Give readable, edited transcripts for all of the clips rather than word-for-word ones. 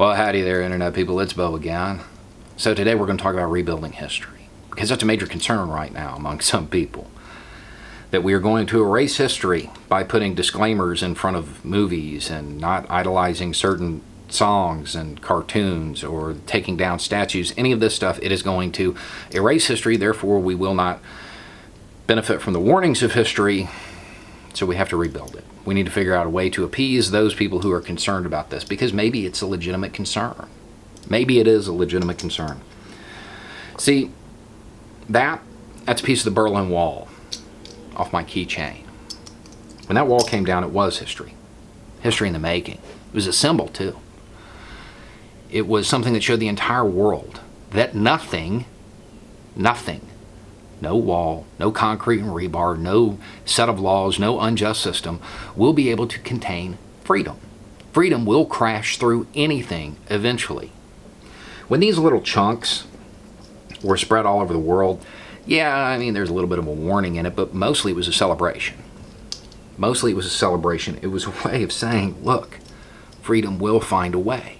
Well, howdy there, Internet people. It's Bo again. So today we're going to talk about rebuilding history, because that's a major concern right now among some people. That we are going to erase history by putting disclaimers in front of movies and not idolizing certain songs and cartoons or taking down statues. Any of this stuff, it is going to erase history. Therefore, we will not benefit from the warnings of history, so we have to rebuild it. We need to figure out a way to appease those people who are concerned about this, because maybe it's a legitimate concern. Maybe it is a legitimate concern. See, that's a piece of the Berlin Wall off my keychain. When that wall came down, it was history. History in the making. It was a symbol, too. It was something that showed the entire world that nothing, no wall, no concrete and rebar, no set of laws, no unjust system will be able to contain freedom. Freedom will crash through anything eventually. When these little chunks were spread all over the world, yeah, I mean, there's a little bit of a warning in it, but mostly it was a celebration. Mostly it was a celebration. It was a way of saying, look, freedom will find a way.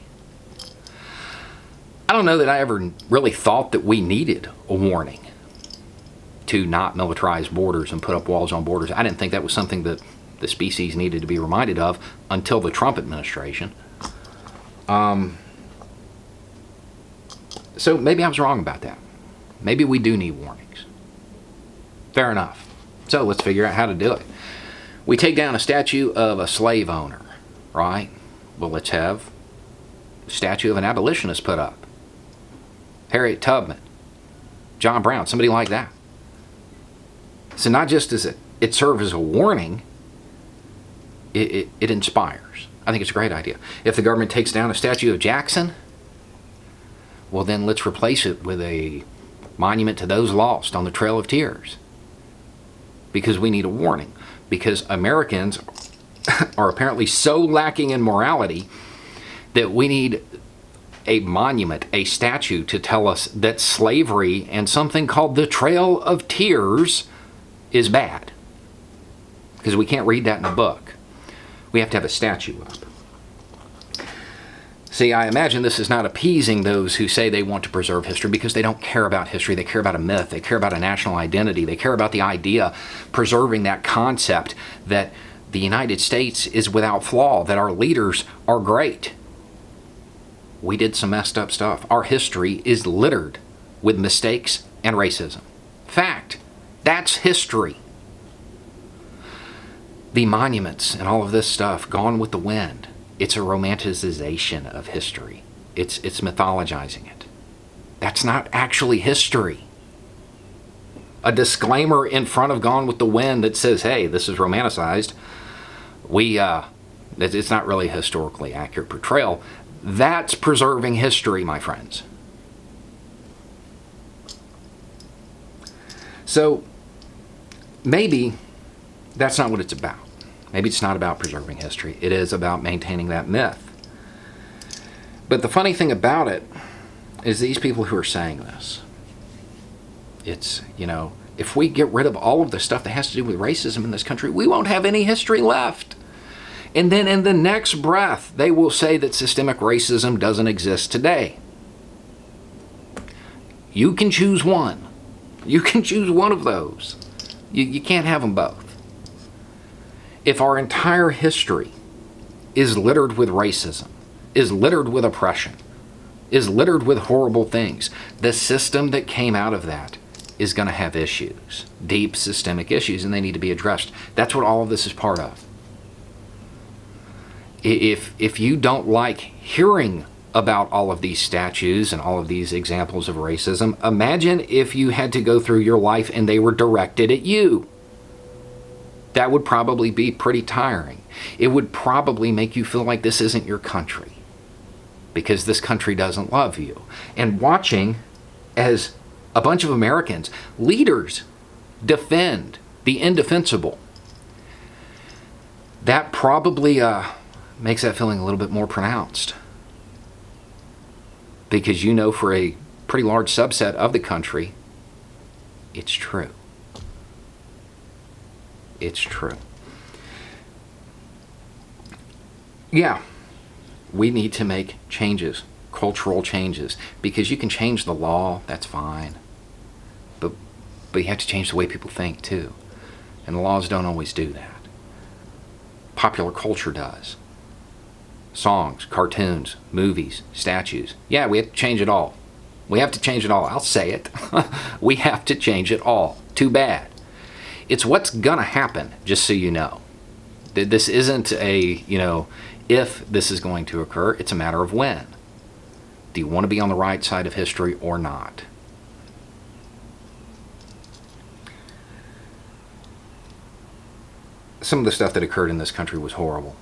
I don't know that I ever really thought that we needed a warning to not militarize borders and put up walls on borders. I didn't think that was something that the species needed to be reminded of until the Trump administration. So maybe I was wrong about that. Maybe we do need warnings. Fair enough. So let's figure out how to do it. We take down a statue of a slave owner, right? Well, let's have a statue of an abolitionist put up. Harriet Tubman, John Brown, somebody like that. So not just does it serve as a warning, it inspires. I think it's a great idea. If the government takes down a statue of Jackson, well then let's replace it with a monument to those lost on the Trail of Tears. Because we need a warning. Because Americans are apparently so lacking in morality that we need a monument, a statue to tell us that slavery and something called the Trail of Tears is bad. Because we can't read that in a book. We have to have a statue up. See, I imagine this is not appeasing those who say they want to preserve history, because they don't care about history. They care about a myth. They care about a national identity. They care about the idea, preserving that concept that the United States is without flaw, that our leaders are great. We did some messed up stuff. Our history is littered with mistakes and racism. Fact. That's history. The monuments and all of this stuff, gone with the wind. It's a romanticization of history. It's mythologizing it. That's not actually history. A disclaimer in front of Gone with the Wind that says, hey, this is romanticized. It's not really a historically accurate portrayal. That's preserving history, my friends. So, maybe that's not what it's about. Maybe it's not about preserving history. It is about maintaining that myth. But the funny thing about it is these people who are saying this, it's, if we get rid of all of the stuff that has to do with racism in this country, we won't have any history left. And then in the next breath, they will say that systemic racism doesn't exist today. You can choose one. You can choose one of those. You can't have them both. If our entire history is littered with racism, is littered with oppression, is littered with horrible things, the system that came out of that is going to have issues, deep systemic issues, and they need to be addressed. That's what all of this is part of. If you don't like hearing about all of these statues and all of these examples of racism, imagine if you had to go through your life and they were directed at you. That would probably be pretty tiring. It would probably make you feel like this isn't your country, because this country doesn't love you. And watching as a bunch of Americans, leaders, defend the indefensible, that probably makes that feeling a little bit more pronounced. Because for a pretty large subset of the country, it's true. It's true. Yeah, we need to make changes, cultural changes, because you can change the law, that's fine, but you have to change the way people think too, and the laws don't always do that. Popular culture does. Songs, cartoons, movies, statues. Yeah, we have to change it all. We have to change it all. I'll say it. We have to change it all. Too bad. It's what's gonna happen, just so you know. This isn't a, if this is going to occur, it's a matter of when. Do you want to be on the right side of history or not? Some of the stuff that occurred in this country was horrible.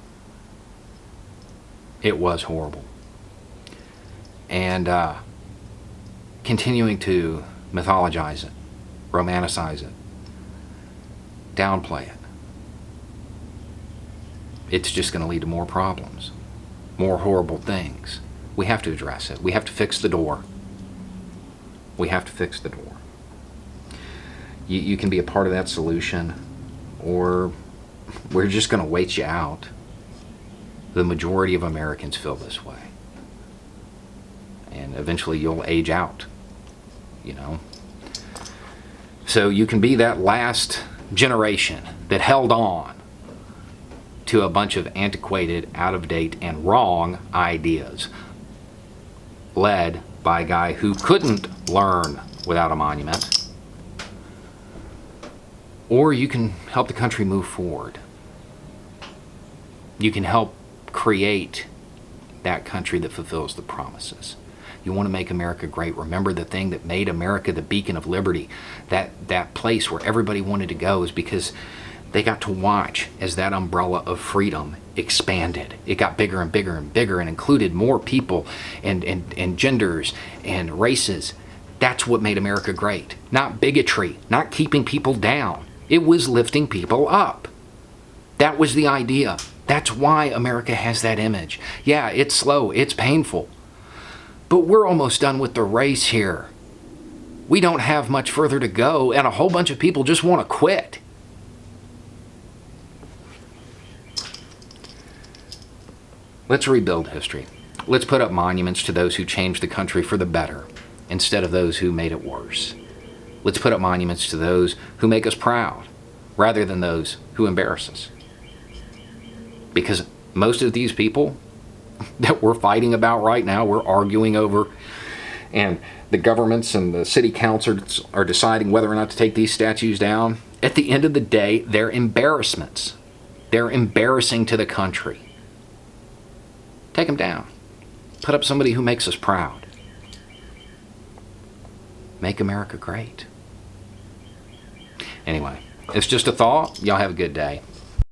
It was horrible. And continuing to mythologize it, romanticize it, downplay it, it's just going to lead to more problems, more horrible things. We have to address it. We have to fix the door. We have to fix the door. You can be a part of that solution, or we're just going to wait you out. The majority of Americans feel this way. And eventually you'll age out, So you can be that last generation that held on to a bunch of antiquated, out-of-date, and wrong ideas, led by a guy who couldn't learn without a monument. Or you can help the country move forward. You can help create that country that fulfills the promises. You want to make America great. Remember, the thing that made America the beacon of liberty, that place where everybody wanted to go, is because they got to watch as that umbrella of freedom expanded. It got bigger and bigger and bigger and included more people and genders and races. That's what made America great. Not bigotry, not keeping people down. It was lifting people up. That was the idea. That's why America has that image. Yeah, it's slow, it's painful. But we're almost done with the race here. We don't have much further to go, and a whole bunch of people just want to quit. Let's rebuild history. Let's put up monuments to those who changed the country for the better instead of those who made it worse. Let's put up monuments to those who make us proud rather than those who embarrass us. Because most of these people that we're fighting about right now, we're arguing over, and the governments and the city councils are deciding whether or not to take these statues down, at the end of the day, they're embarrassments. They're embarrassing to the country. Take them down. Put up somebody who makes us proud. Make America great. Anyway, it's just a thought. Y'all have a good day.